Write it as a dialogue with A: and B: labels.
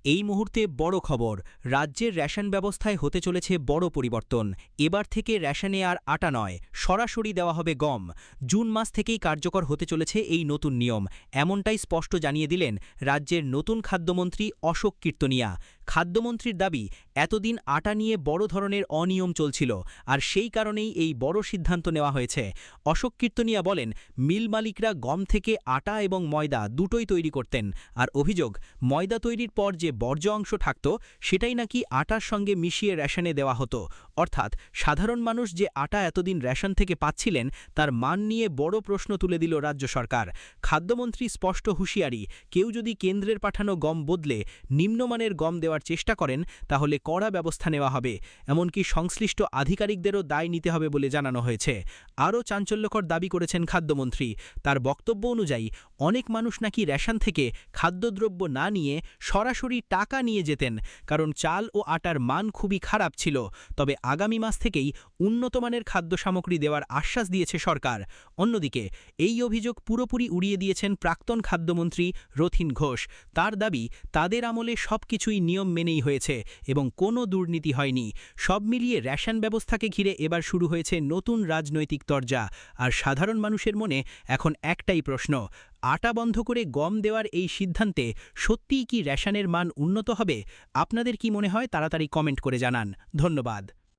A: এই মুহূর্তে বড় খবর, রাজ্যের রেশন ব্যবস্থায় হতে চলেছে বড় পরিবর্তন। এবার থেকে রেশনে আর আটা নয়, সরাসরি দেওয়া হবে গম। জুন মাস থেকেই কার্যকর হতে চলেছে এই নতুন নিয়ম, এমনটাই স্পষ্ট জানিয়ে দিলেন রাজ্যের নতুন খাদ্যমন্ত্রী অশোক কীর্তনিয়া। খাদ্যমন্ত্রীর দাবি, এতদিন আটা নিয়ে বড় ধরনের অনিয়ম চলছিল, আর সেই কারণেই এই বড় সিদ্ধান্ত নেওয়া হয়েছে। অশোক কীর্তনিয়া বলেন, মিল মালিকরা গম থেকে আটা এবং ময়দা দুটোই তৈরি করতেন, আর অভিযোগ, ময়দা তৈরির পর যে বর্জ্য অংশ থাকত সেটাই নাকি আটার সঙ্গে মিশিয়ে রেশনে দেওয়া হতো। অর্থাৎ সাধারণ মানুষ যে আটা এতদিন রেশন থেকে পাচ্ছিলেন তার মান নিয়ে বড় প্রশ্ন তুলে দিল রাজ্য সরকার। খাদ্যমন্ত্রী স্পষ্ট হুঁশিয়ারি, কেউ যদি কেন্দ্রের পাঠানো গম বদলে নিম্নমানের গম দেওয়ার চেষ্টা করেন তাহলে কড়া ব্যবস্থা নেওয়া হবে। এমনকি সংশ্লিষ্ট আধিকারিকদেরও দায় নিতে হবে বলে জানানো হয়েছে। আরও চাঞ্চল্যকর দাবি করেছেন খাদ্যমন্ত্রী। তার বক্তব্য অনুযায়ী অনেক মানুষ নাকি রেশন থেকে খাদ্যদ্রব্য না নিয়ে সরাসরি টাকা নিয়ে যেতেন, কারণ চাল ও আটার মান খুবই খারাপ ছিল। তবে আগামী মাস থেকেই উন্নতমানের খাদ্য সামগ্রী দেওয়ার আশ্বাস দিয়েছে সরকার। অন্যদিকে এই অভিযোগ পুরোপুরি উড়িয়ে দিয়েছেন প্রাক্তন খাদ্যমন্ত্রী রথীন ঘোষ। তার দাবি, তাদের আমলে সবকিছুই নিয়ম মেনেই হয়েছে এবং কোনো দুর্নীতি হয়নি। সব মিলিয়ে রেশন ব্যবস্থাকে ঘিরে এবার শুরু হয়েছে নতুন রাজনৈতিক তরজা। আর সাধারণ মানুষের মনে এখন একটাই প্রশ্ন, আটা বন্ধ করে গম দেওয়ার এই সিদ্ধান্তে সত্যিই কি রেশনের মান উন্নত হবে? আপনাদের কি মনে হয় তাড়াতাড়ি কমেন্ট করে জানান। ধন্যবাদ।